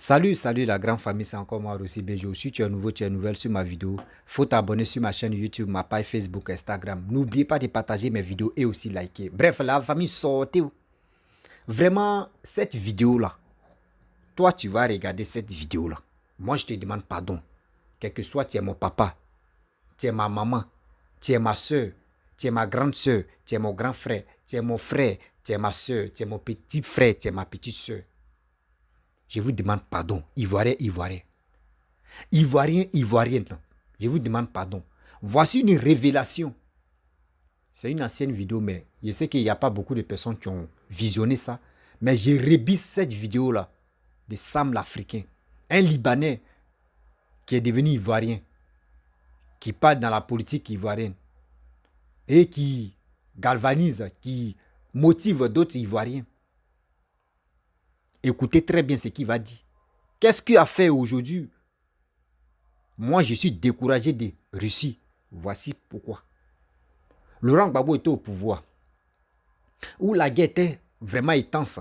Salut la grande famille, c'est encore moi aussi Béjo. Si tu es nouveau, tu es nouvelle sur ma vidéo, faut t'abonner sur ma chaîne YouTube, ma page Facebook, Instagram. N'oubliez pas de partager mes vidéos et aussi liker. Bref, la famille, sortez. Vraiment, cette vidéo-là, toi, tu vas regarder cette vidéo-là. Moi, je te demande pardon. Quel que soit, tu es mon papa, tu es ma maman, tu es ma soeur, tu es ma grande soeur, tu es mon grand frère, tu es mon frère, tu es ma soeur, tu es mon petit frère, tu es ma petite soeur. Je vous demande pardon, Ivoirien, Ivoirien. Ivoirien, Ivoirienne. Je vous demande pardon. Voici une révélation. C'est une ancienne vidéo, mais je sais qu'il n'y a pas beaucoup de personnes qui ont visionné ça. Mais j'ai rebisse cette vidéo-là de Sam l'Africain. Un Libanais qui est devenu Ivoirien, qui parle dans la politique ivoirienne et qui galvanise, qui motive d'autres Ivoiriens. Écoutez très bien ce qu'il va dire. Qu'est-ce qu'il a fait aujourd'hui? Moi, je suis découragé de Russie. Voici pourquoi. Laurent Gbagbo était au pouvoir, où la guerre était vraiment intense.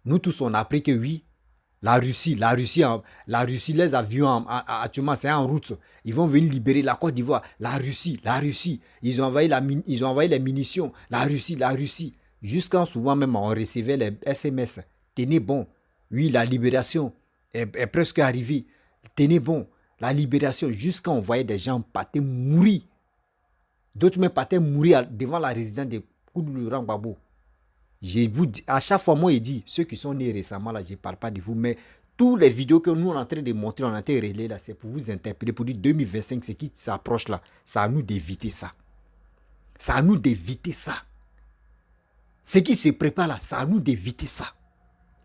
Nous tous, on a appris que oui, la Russie, les avions actuellement, c'est en route. Ils vont venir libérer la Côte d'Ivoire. La Russie. Ils ont envoyé les munitions. La Russie. Jusqu'à souvent même, on recevait les SMS. Tenez bon. Oui, la libération est presque arrivée. Tenez bon. La libération, jusqu'à on voyait des gens partir mourir. D'autres même partir mourir devant la résidence de Laurent Gbagbo. Je vous dis, à chaque fois, moi, il dit, ceux qui sont nés récemment, là, je ne parle pas de vous, mais toutes les vidéos que nous, on est en train de montrer, on est en train de relayer, là, c'est pour vous interpeller, pour dire 2025, ce qui s'approche là, c'est à nous d'éviter ça. C'est à nous d'éviter ça. Ce qui se prépare là, c'est à nous d'éviter ça.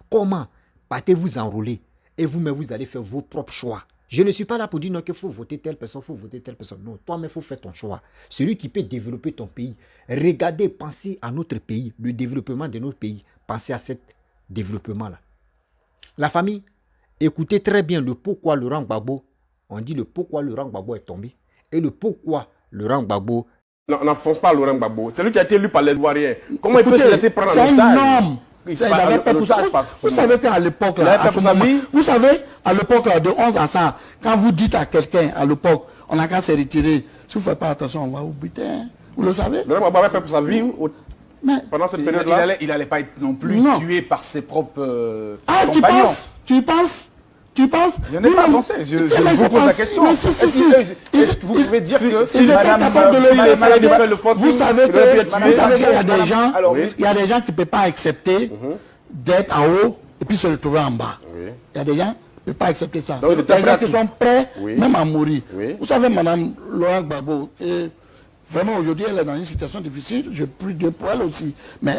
Comment? Partez vous enrôler et vous-même, vous allez faire vos propres choix. Je ne suis pas là pour dire non qu'il faut voter telle personne, il faut voter telle personne. Non, toi-même, il faut faire ton choix. Celui qui peut développer ton pays. Regardez, pensez à notre pays, le développement de notre pays. Pensez à ce développement-là. La famille, écoutez très bien le pourquoi Laurent Gbagbo, on dit le pourquoi Laurent Gbagbo est tombé et le pourquoi Laurent Gbagbo... Non, n'enfonce pas Laurent Gbagbo. C'est lui qui a été élu par les Ivoiriens. Comment il peut se laisser prendre en otage? C'est un homme. Vous savez qu'à l'époque, vous savez, à l'époque de 11 à 100, quand vous dites à quelqu'un, à l'époque, on n'a qu'à se retirer, si vous ne faites pas attention, on va vous buter. Hein. Vous le savez? Laurent Gbagbo avait peur pour sa vie pendant cette période-là. Il n'allait pas être non plus tué par ses propres compagnons. Tu penses? Je n'ai pas pensé. Je vous pose la question. Est-ce que vous pouvez dire que si madame vous savez qu'il y a des gens, il y a des gens qui ne peuvent pas accepter d'être en haut et puis se retrouver en bas. Il y a des gens qui ne peuvent pas accepter ça. Il y a des gens qui sont prêts même à mourir. Vous savez, madame Laurent Gbagbo, vraiment aujourd'hui elle est dans une situation difficile, je prie Dieu pour elle aussi. Mais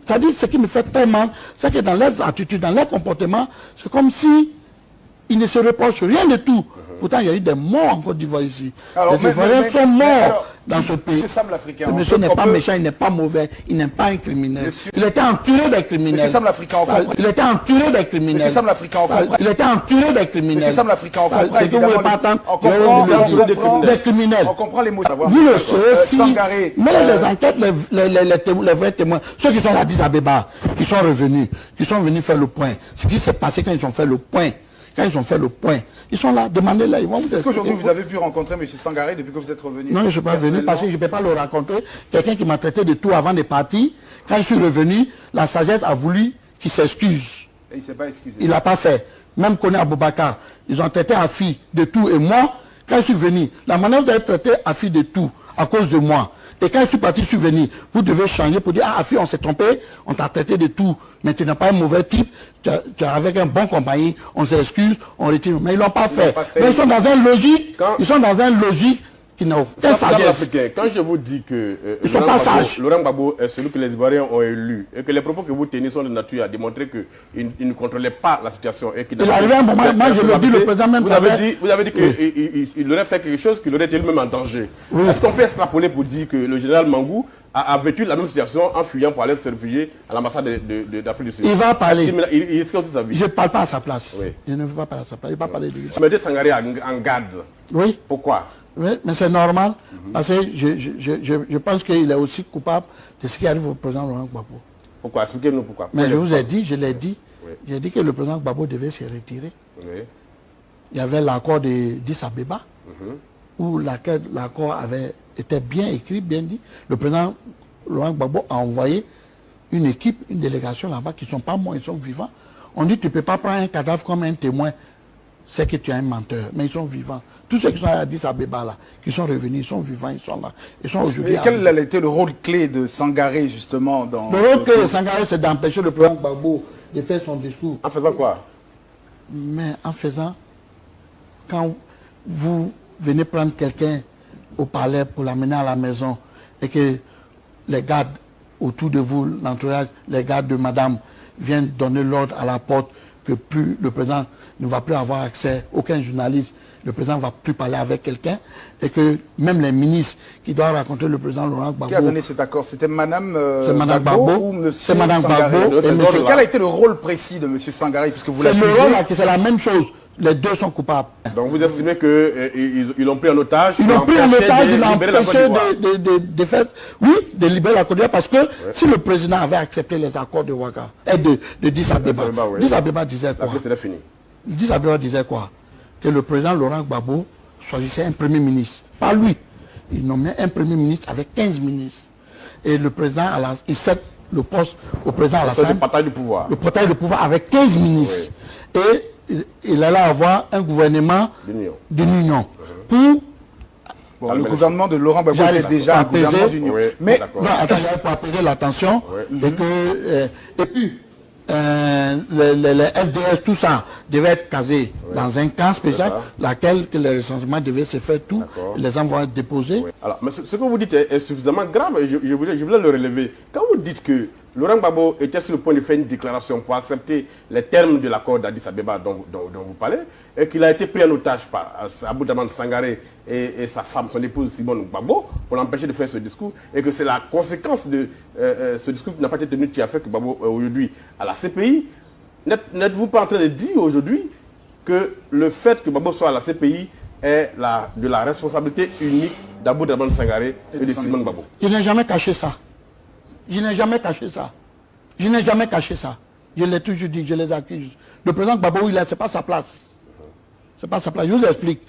ça dit ce qui me fait très mal, c'est que dans leurs attitudes, dans leur comportement, c'est comme si ils ne se reprochent rien de tout. Pourtant, il y a eu des morts en Côte d'Ivoire ici. Les Ivoiriens sont morts dans ce pays. Le monsieur n'est pas méchant, il n'est pas mauvais, il n'est pas un criminel. Il était entouré des criminels. Monsieur Sam l'Africain, il était entouré des criminels. Monsieur Sam l'Africain, il était entouré des criminels. Monsieur Sam l'Africain, on comprend évidemment des criminels. On comprend les mots. Vous le saurez si, mais les enquêtes, les vrais témoins, ceux qui sont à Addis Abeba, qui sont revenus, qui sont venus faire le point, ce qui s'est passé quand ils ont fait le point. Quand ils ont fait le point, ils sont là, demandez-leur. Est-ce qu'aujourd'hui vous avez pu rencontrer M. Sangaré depuis que vous êtes revenu? Non, je ne suis pas venu parce que je ne peux pas le rencontrer. Quelqu'un qui m'a traité de tout avant de partir. Quand je suis revenu, la sagesse a voulu qu'il s'excuse. Et il ne s'est pas excusé. Il n'a pas fait. Même Koné Aboubakar, ils ont traité Afi de tout. Et moi, quand je suis venu, la manière d'être traité Afi de tout, à cause de moi. Et quand je suis parti, je suis venu. Vous devez changer pour dire, ah, Afi, on s'est trompé, on t'a traité de tout. Mais tu n'es pas un mauvais type, tu es avec un bon compagnie, on s'excuse, on retire. Mais ils ne l'ont pas fait. Mais ils sont dans une logique, qui n'a aucun sagesse. Quand je vous dis que ils sont pas sages. Laurent Gbagbo est celui que les Ivoiriens ont élu, et que les propos que vous tenez sont de nature à démontrer qu'il ne contrôlait pas la situation. Et il arrivait un moment, moi je le dis, le président même savait. Vous avez dit qu'il aurait fait quelque chose qui aurait été lui-même en danger. Est-ce qu'on peut extrapoler pour dire que le général Mangou a vécu la même situation en fuyant pour aller se réfugier à l'ambassade d'Afrique du Sud? Il va parler. Est-ce que sa vie? Je ne parle pas à sa place. Je ne veux pas parler à sa place. Il va parler de ça. M. Sangaré en garde. Oui. Pourquoi? Oui, mais c'est normal, parce que je pense qu'il est aussi coupable de ce qui arrive au président Laurent Gbagbo. Pourquoi? Expliquez-nous pourquoi. Mais je vous ai dit, je l'ai dit, j'ai dit que le président Gbagbo devait se retirer. Oui. Il y avait l'accord d'Addis Abeba, où l'accord avait été bien écrit, bien dit. Le président Laurent Gbagbo a envoyé une équipe, une délégation là-bas qui ne sont pas morts, ils sont vivants. On dit tu ne peux pas prendre un cadavre comme un témoin, c'est que tu es un menteur, mais ils sont vivants. Tous ceux qui sont à Addis Abeba là, qui sont revenus, ils sont vivants, ils sont là. Ils sont aujourd'hui. Et quel a été le rôle clé de Sangaré justement dans... Le rôle clé de Sangaré, c'est d'empêcher le président Gbagbo de faire son discours. En faisant quoi? Mais en faisant, quand vous venez prendre quelqu'un au palais pour l'amener à la maison et que les gardes autour de vous, l'entourage, les gardes de madame viennent donner l'ordre à la porte que plus le président ne va plus avoir accès, aucun journaliste, le président ne va plus parler avec quelqu'un et que même les ministres qui doivent raconter le président Laurent Gbagbo... Qui a donné cet accord? C'était Madame Gbagbo ou Monsieur C'est Madame Sangaré? Gbagbo. Quel a été le rôle précis de Monsieur Sangaré puisque vous C'est le l'accusez? rôle là, c'est la même chose. Les deux sont coupables. Donc vous estimez qu'ils l'ont pris en otage? Ils l'ont pris en otage, ils l'ont libérer la Côte empêché d'Ivoire. de faire... Oui, de libérer la Côte d'Ivoire parce que si le président avait accepté les accords de Ouaga et de Addis Abeba, Addis Abeba disait quoi? Après, c'est fini. Addis Abeba disait quoi? Que le président Laurent Gbagbo choisissait un premier ministre. Pas lui. Il nommait un premier ministre avec 15 ministres. Et le président, il cède le poste au président Alassane. C'est le partage du pouvoir. Le partage du pouvoir avec 15 ministres. Oui. Et il allait avoir un gouvernement d'union. Pour... Bon, le gouvernement de Laurent Gbagbo était déjà un gouvernement d'union. Oui, mais, non, attendez, pour apaiser l'attention, et puis, les FDS, tout ça, devait être casé dans un camp spécial, laquelle que le recensement devait se faire tout, les envois déposés. Alors, mais ce que vous dites est suffisamment grave, et je voulais le relever. Quand vous dites que Laurent Gbagbo était sur le point de faire une déclaration pour accepter les termes de l'accord d'Addis Abeba dont vous parlez, et qu'il a été pris en otage par Aboudaman Sangaré et sa femme, son épouse Simone Gbagbo, pour l'empêcher de faire ce discours, et que c'est la conséquence de ce discours qui n'a pas été tenu qui a fait que Gbagbo aujourd'hui à la CPI. N'êtes-vous pas en train de dire aujourd'hui que le fait que Gbagbo soit à la CPI est de la responsabilité unique d'Aboudaman Sangaré et de Simone Gbagbo? Je n'ai jamais caché ça. Je n'ai jamais caché ça. Je n'ai jamais caché ça. Je l'ai toujours dit, je les accuse. Le président Gbagbo, ce n'est pas sa place. Ce n'est pas sa place. Je vous explique.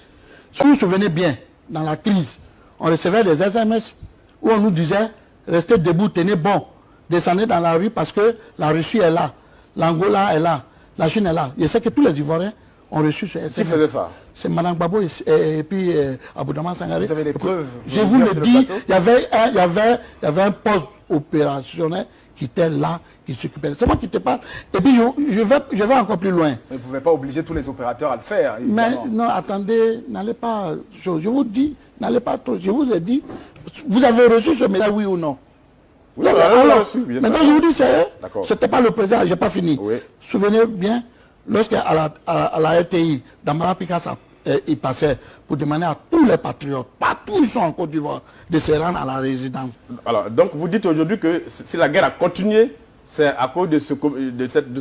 Si vous vous souvenez bien, dans la crise, on recevait des SMS où on nous disait, restez debout, tenez bon, descendez dans la rue parce que la Russie est là, l'Angola est là, la Chine est là. Je sais que tous les Ivoiriens ont reçu ce SMS. Qui faisait ça? C'est Mme Gbagbo et puis Aboudaman Sangaré. Vous avez les preuves? Je vous le dis, il y avait un poste opérationnel qui était là, qui s'occupait. C'est moi qui te parle. Et puis je vais encore plus loin. Vous ne pouvez pas obliger tous les opérateurs à le faire. Mais non, attendez, n'allez pas... Je vous dis, n'allez pas trop. Je vous ai dit, vous avez reçu ce message, oui ou non? Oui, alors, maintenant je vous dis, c'était pas le président, je n'ai pas fini. Oui. Souvenez bien, lorsqu'à la RTI, Damara Picasso, il passait pour demander à tous les patriotes, partout où ils sont en Côte d'Ivoire, de se rendre à la résidence. Alors, donc vous dites aujourd'hui que si la guerre a continué, c'est à cause de ce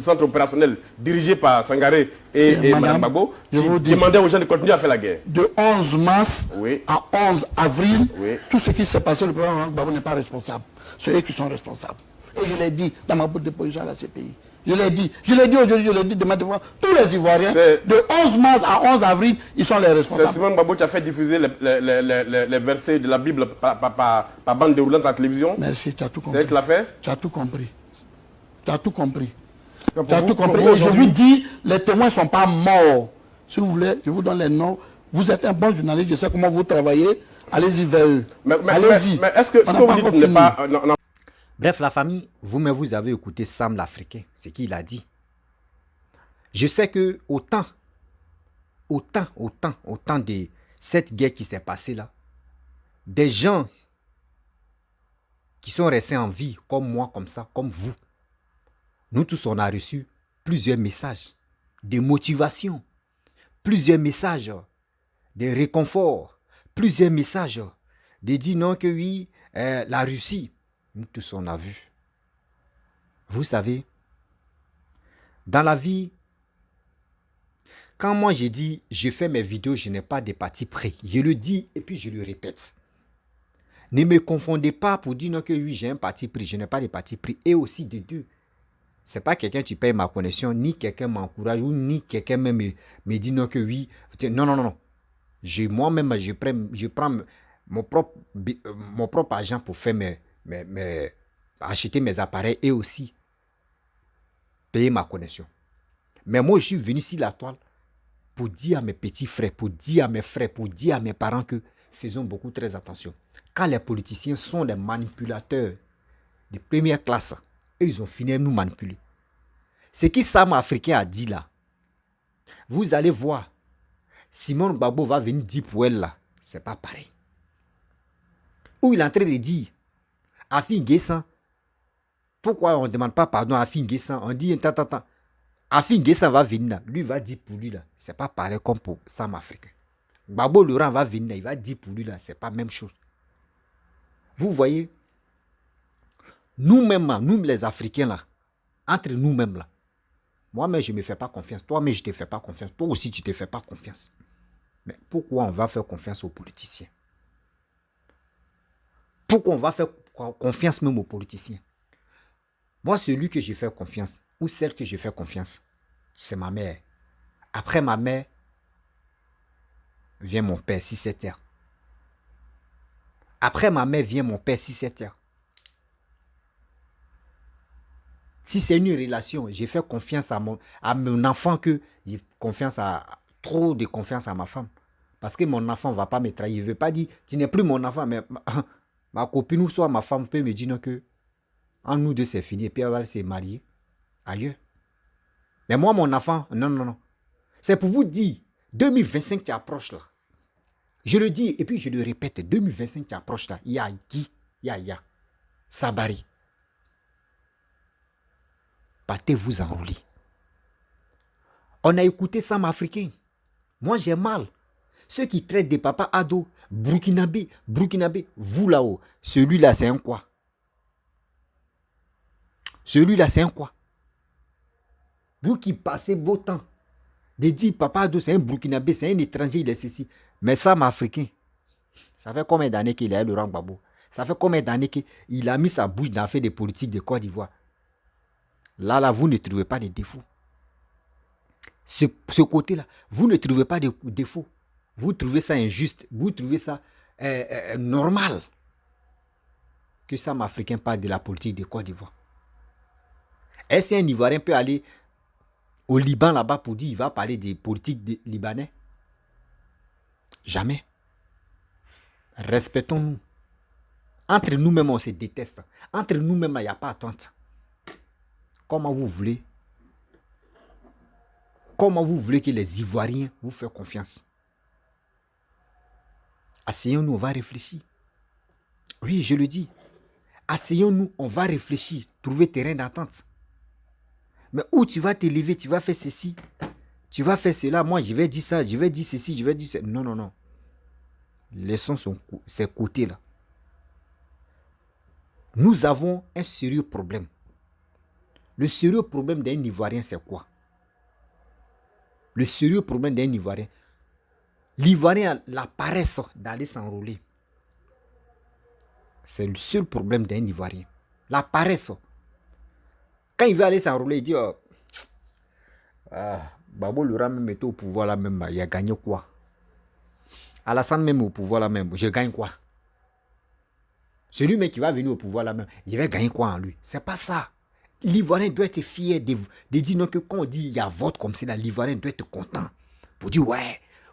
centre opérationnel dirigé par Sangaré et Mme Gbagbo qui demandait aux gens de continuer à faire la guerre. De 11 mars à 11 avril, tout ce qui s'est passé, le président Gbagbo n'est pas responsable. C'est eux qui sont responsables. Et je l'ai dit dans ma boîte de position à la CPI. Je l'ai dit aujourd'hui, je l'ai dit demain devant tous les Ivoiriens. De 11 mars à 11 avril, ils sont les responsables. C'est Simone Gbagbo qui a fait diffuser les versets de la Bible par bande déroulante à la télévision. Merci, tu as tout compris. C'est elle qui l'a fait? Tu as tout compris. Tu as tout compris. Tu as tout compris. Et je vous dis, les témoins ne sont pas morts. Si vous voulez, je vous donne les noms. Vous êtes un bon journaliste, je sais comment vous travaillez. Allez-y vers eux. Allez-y. Mais est-ce que ce que vous dites n'est pas... Bref, la famille, vous-même, vous avez écouté Sam l'Africain, ce qu'il a dit. Je sais que autant de cette guerre qui s'est passée là, des gens qui sont restés en vie, comme moi, comme ça, comme vous, nous tous, on a reçu plusieurs messages de motivation, plusieurs messages de réconfort, plusieurs messages de dire non que oui, la Russie, nous tous on a vu. Vous savez, dans la vie, quand moi j'ai dit, je fais mes vidéos, je n'ai pas de parti pris. Je le dis et puis je le répète. Ne me confondez pas pour dire non que oui, j'ai un parti pris, je n'ai pas de parti pris. Et aussi de deux, C'est pas quelqu'un qui paye ma connexion, ni quelqu'un m'encourage, ou ni quelqu'un même me dit non que oui. Non, non, non, non. Moi-même, je prends mon propre argent pour faire acheter mes appareils et aussi payer ma connexion. Mais moi, je suis venu sur la toile pour dire à mes petits frères, pour dire à mes frères, pour dire à mes parents que faisons beaucoup très attention. Quand les politiciens sont des manipulateurs de première classe, eux, ils ont fini de nous manipuler. Ce qui Sam Africain a dit là, vous allez voir, Simon Gbagbo va venir dire pour elle là, c'est pas pareil. Où il est en train de dire, Afi N'Guessan, pourquoi on ne demande pas pardon à Afi N'Guessan? On dit, attends. Afi N'Guessan va venir là, lui va dire pour lui là, c'est pas pareil comme pour Sam Africain. Gbagbo Laurent va venir là, il va dire pour lui là, c'est pas la même chose. Vous voyez, nous-mêmes, nous les Africains là, entre nous-mêmes là, moi-même je ne me fais pas confiance, toi-même je ne te fais pas confiance, toi aussi tu ne te fais pas confiance. Mais pourquoi on va faire confiance aux politiciens? Pourquoi on va faire confiance même aux politiciens? Moi, celui que j'ai fait confiance, ou celle que j'ai fait confiance, c'est ma mère. Après ma mère, vient mon père, 6-7 heures. Après ma mère, vient mon père, 6-7 heures. Si c'est une relation, j'ai fait confiance à mon enfant que j'ai trop de confiance à ma femme. Parce que mon enfant ne va pas me trahir. Il ne veut pas dire, tu n'es plus mon enfant, mais ma copine ou soit ma femme peut me dire non, que en nous deux c'est fini et puis elle va se marier ailleurs. Mais moi, mon enfant, non. C'est pour vous dire, 2025 tu approches là. Je le dis et puis je le répète, 2025 tu approches là. Il y a Guy, il y a Sabari. Partez-vous enrouler. On a écouté Sam Africain. Moi, j'ai mal. Ceux qui traitent des papas ados, burkinabé, vous là-haut, celui-là, c'est un quoi? Celui-là, c'est un quoi? Vous qui passez vos temps de dire papa ado, c'est un burkinabé, c'est un étranger, il est ceci. Mais Sam Africain, ça fait combien d'années qu'il est Laurent Gbagbo? Ça fait combien d'années qu'il a mis sa bouche dans l'affaire des politiques de Côte d'Ivoire? Là, vous ne trouvez pas de défauts. Ce côté-là, vous ne trouvez pas de défauts. Vous trouvez ça injuste. Vous trouvez ça normal que Sam Africain parle de la politique de Côte d'Ivoire. Est-ce qu'un Ivoirien peut aller au Liban là-bas pour dire qu'il va parler des politiques libanais? Jamais. Respectons-nous. Entre nous-mêmes, on se déteste. Entre nous-mêmes, il n'y a pas attente. Comment vous voulez que les Ivoiriens vous fassent confiance? Asseyons-nous, on va réfléchir. Oui, je le dis. Asseyons-nous, on va réfléchir, trouver terrain d'entente. Mais où tu vas t'élever, tu vas faire ceci, tu vas faire cela, moi je vais dire ça, je vais dire ceci, je vais dire ça. Non. Laissons ces côtés-là. Nous avons un sérieux problème. Le sérieux problème d'un Ivoirien, c'est quoi? Le sérieux problème d'un Ivoirien. L'Ivoirien a la paresse d'aller s'enrôler. C'est le seul problème d'un Ivoirien. La paresse. Quand il veut aller s'enrôler, il dit Gbagbo Laurent même était au pouvoir là même, il a gagné quoi? Alassane même au pouvoir là même, je gagne quoi? Celui même qui va venir au pouvoir là même, il va gagner quoi en lui? C'est pas ça. L'Ivoirien doit être fier de dire non, que quand on dit il y a vote comme ça, l'Ivoirien doit être content. Pour dire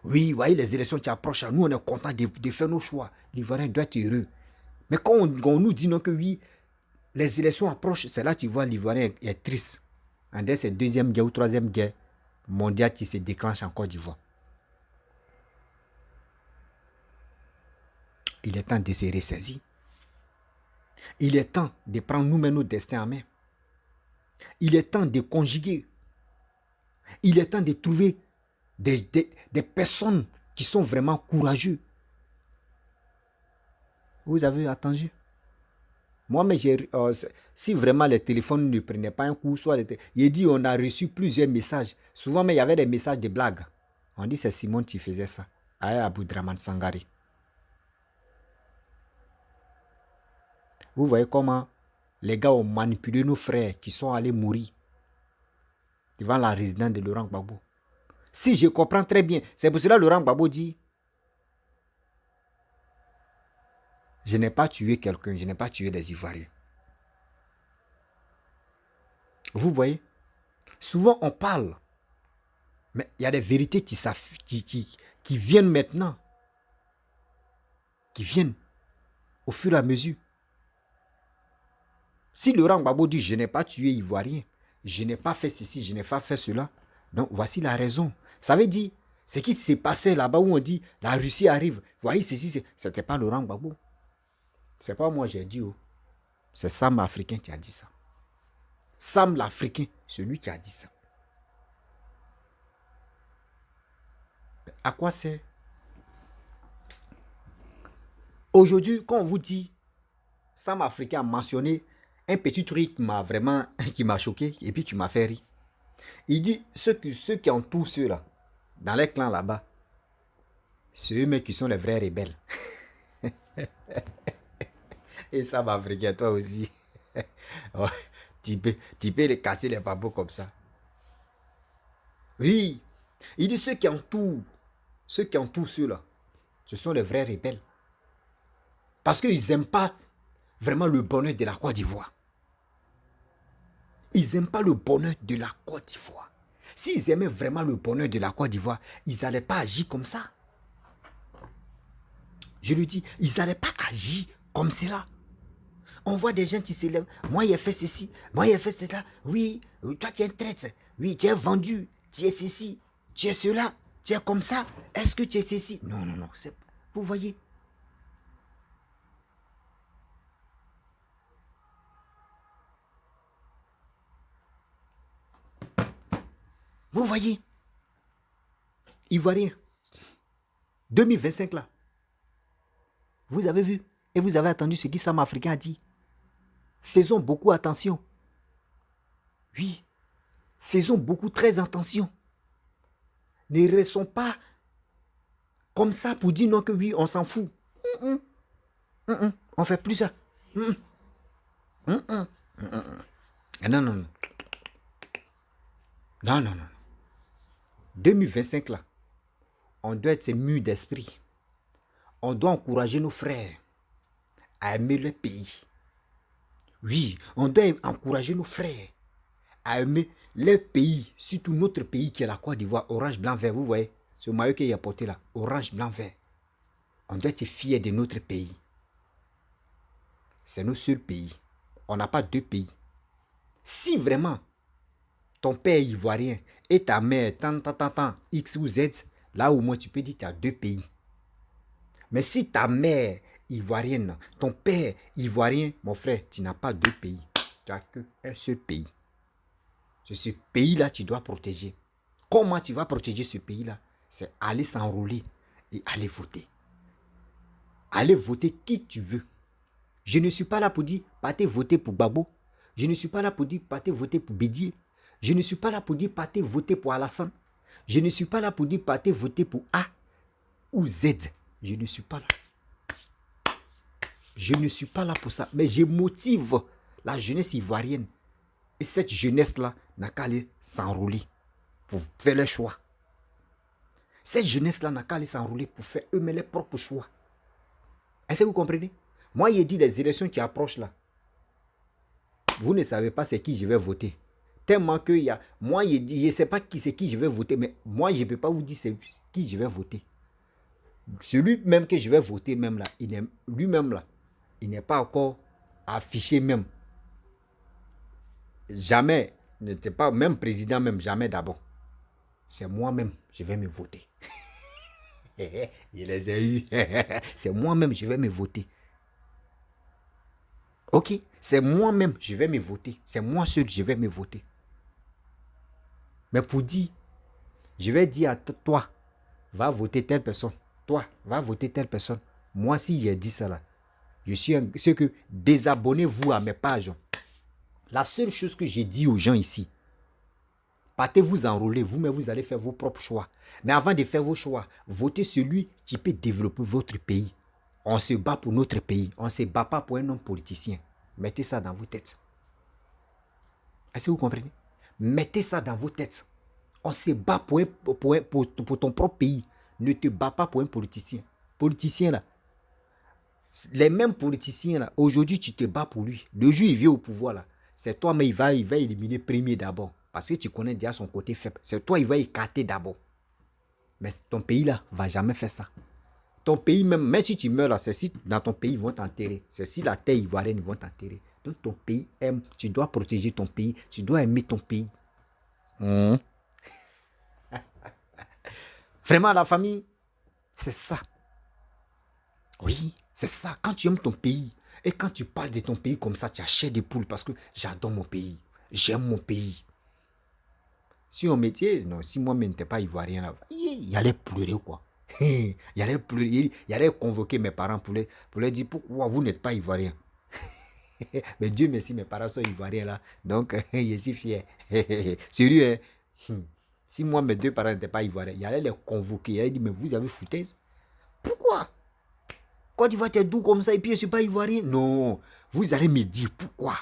oui, voyez les élections qui approchent, nous on est content de faire nos choix. L'Ivoirien doit être heureux. Mais quand on nous dit non que oui, les élections approchent, c'est là que tu vois l'Ivoirien est triste. En dès cette deuxième guerre ou troisième guerre mondiale qui se déclenche en Côte d'Ivoire. Il est temps de se ressaisir. Il est temps de prendre nous-mêmes nos destins en main. Il est temps de conjuguer. Il est temps de trouver des personnes qui sont vraiment courageuses. Vous avez attendu? Moi, mais si vraiment les téléphones ne prenaient pas un coup, soit il dit on a reçu plusieurs messages. Souvent, mais il y avait des messages de blagues. On dit c'est Simon qui faisait ça. À Aboudraman Sangari. Vous voyez comment les gars ont manipulé nos frères qui sont allés mourir devant la résidence de Laurent Gbagbo. Si je comprends très bien, c'est pour cela que Laurent Gbagbo dit, je n'ai pas tué quelqu'un, je n'ai pas tué des Ivoiriens. Vous voyez, souvent on parle, mais il y a des vérités qui viennent maintenant, qui viennent au fur et à mesure. Si Laurent Gbagbo dit, je n'ai pas tué Ivoirien, je n'ai pas fait ceci, je n'ai pas fait cela, donc voici la raison. Ça veut dire, ce qui s'est passé là-bas où on dit, la Russie arrive, voyez ceci, ce n'était pas Laurent Gbagbo. Ce n'est pas moi j'ai dit, oh. C'est Sam l'Africain qui a dit ça. Sam l'Africain, celui qui a dit ça. À quoi c'est? Aujourd'hui, quand on vous dit, Sam Africain a mentionné un petit truc qui m'a choqué, et puis tu m'as fait rire. Il dit, ceux qui entourent ceux-là, dans les clans là-bas, c'est eux-mêmes qui sont les vrais rebelles. Et Sam Africain, toi aussi. Oh, tu peux les casser les papeaux comme ça. Oui. Il dit, ceux qui entourent ceux-là, ce sont les vrais rebelles. Parce qu'ils n'aiment pas vraiment le bonheur de la Côte d'Ivoire. Ils n'aiment pas le bonheur de la Côte d'Ivoire. S'ils aimaient vraiment le bonheur de la Côte d'Ivoire, ils n'allaient pas agir comme ça. Je lui dis, ils n'allaient pas agir comme cela. On voit des gens qui s'élèvent. Moi, il a fait ceci. Moi, il a fait cela. Oui, toi, tu es un traître. Oui, tu es vendu. Tu es ceci. Tu es cela. Tu es comme ça. Est-ce que tu es ceci? Non, non, non. Vous voyez? Vous voyez? Ivoirien. 2025 là. Vous avez vu et vous avez entendu ce qui Sam Africain a dit. Faisons beaucoup attention. Oui. Faisons beaucoup très attention. Ne restons pas comme ça pour dire non que oui, on s'en fout. On fait plus ça. Non, non, non. Non, non, non. 2025 là, on doit être mûrs d'esprit. On doit encourager nos frères à aimer le pays. Oui, on doit encourager nos frères à aimer le pays, surtout notre pays qui est la Côte d'Ivoire, orange, blanc, vert. Vous voyez, ce maillot qu'il a porté là, orange, blanc, vert. On doit être fiers de notre pays. C'est notre seul pays. On n'a pas deux pays. Si vraiment ton père ivoirien et ta mère, X ou Z, là au moins tu peux dire que tu as deux pays. Mais si ta mère ivoirienne, ton père ivoirien, mon frère, tu n'as pas deux pays. Tu n'as qu'un seul pays. C'est ce pays-là que tu dois protéger. Comment tu vas protéger ce pays-là? C'est aller s'enrôler et aller voter. Aller voter qui tu veux. Je ne suis pas là pour dire, partez voter pour Gbagbo. Je ne suis pas là pour dire, partez voter pour Bédié. Je ne suis pas là pour dire, partez voter pour Alassane. Je ne suis pas là pour dire, partez voter pour A ou Z. Je ne suis pas là. Je ne suis pas là pour ça. Mais je motive la jeunesse ivoirienne. Et cette jeunesse-là n'a qu'à aller s'enrôler pour faire leur choix. Cette jeunesse-là n'a qu'à aller s'enrôler pour faire eux-mêmes leurs propres choix. Est-ce que vous comprenez? Moi, il dit les élections qui approchent là. Vous ne savez pas c'est qui je vais voter. Tellement que moi, je ne sais pas qui c'est qui je vais voter, mais moi, je ne peux pas vous dire c'est qui je vais voter. Celui même que je vais voter, même là, lui-même là, il n'est pas encore affiché même. Jamais, il n'était pas même président, même jamais d'abord. C'est moi-même, je vais me voter. Je les ai eus. C'est moi-même, je vais me voter. Ok, c'est moi-même, je vais me voter. C'est moi seul, je vais me voter. Mais pour dire, je vais dire à toi, va voter telle personne. Toi, va voter telle personne. Moi, si j'ai dit ça là, je suis ce que désabonnez-vous à mes pages. La seule chose que j'ai dit aux gens ici, partez vous enrôler, vous-même vous allez faire vos propres choix. Mais avant de faire vos choix, votez celui qui peut développer votre pays. On se bat pour notre pays. On ne se bat pas pour un homme politicien. Mettez ça dans vos têtes. Est-ce que vous comprenez? Mettez ça dans vos têtes. On se bat pour ton propre pays. Ne te bats pas pour un politicien. Politicien là. Les mêmes politiciens là, aujourd'hui tu te bats pour lui. Le jour il vient au pouvoir là, c'est toi mais il va éliminer premier d'abord. Parce que tu connais déjà son côté faible. C'est toi il va écarter d'abord. Mais ton pays là va jamais faire ça. Ton pays même si tu meurs là, c'est si dans ton pays ils vont t'enterrer. C'est si la terre ivoirienne ils vont t'enterrer. Donc ton pays aime, tu dois protéger ton pays, tu dois aimer ton pays. Vraiment la famille, c'est ça. Oui, c'est ça. Quand tu aimes ton pays et quand tu parles de ton pays comme ça, tu as chair de poule parce que j'adore mon pays. J'aime mon pays. Si on mettait, non, si moi-même n'étais pas ivoirien là, il allait pleurer quoi. Il allait pleurer, il allait convoquer mes parents pour leur dire pourquoi vous n'êtes pas ivoirien. Mais Dieu merci, mes parents sont ivoiriens là. Donc, je suis fier. Sérieux, hein? Si moi, mes deux parents n'étaient pas ivoiriens, il allait les convoquer. Il allait dire, mais vous avez foutaise. Pourquoi? Quand tu vas être doux comme ça et puis je ne suis pas ivoirien? Non, vous allez me dire pourquoi.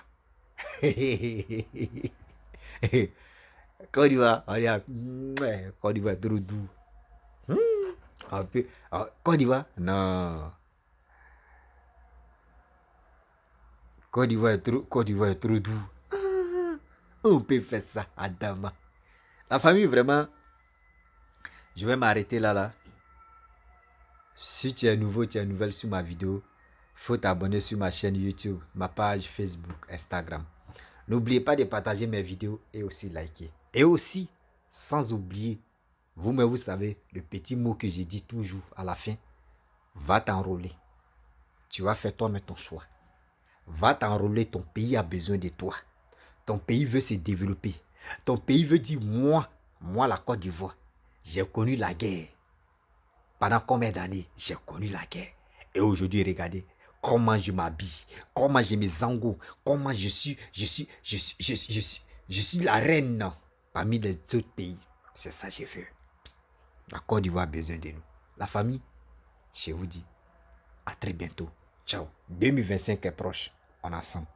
Quand tu vas, quand tu vas trop doux. Un peu. Quand tu vas, non. Quand tu vas être trop doux. On peut faire ça, Adama. La famille, vraiment, je vais m'arrêter là. Si tu es nouveau, tu es nouvelle sur ma vidéo, il faut t'abonner sur ma chaîne YouTube, ma page Facebook, Instagram. N'oubliez pas de partager mes vidéos et aussi liker. Et aussi, sans oublier, vous-même vous savez, le petit mot que je dis toujours à la fin, va t'enrôler. Tu vas faire toi-même ton choix. Va t'enrôler, ton pays a besoin de toi. Ton pays veut se développer. Ton pays veut dire, moi la Côte d'Ivoire, j'ai connu la guerre. Pendant combien d'années j'ai connu la guerre. Et aujourd'hui, regardez comment je m'habille, comment je me zango, comment je suis la reine parmi les autres pays. C'est ça que j'ai fait. La Côte d'Ivoire a besoin de nous. La famille, je vous dis à très bientôt. Ciao. 2025 est proche. On est ensemble.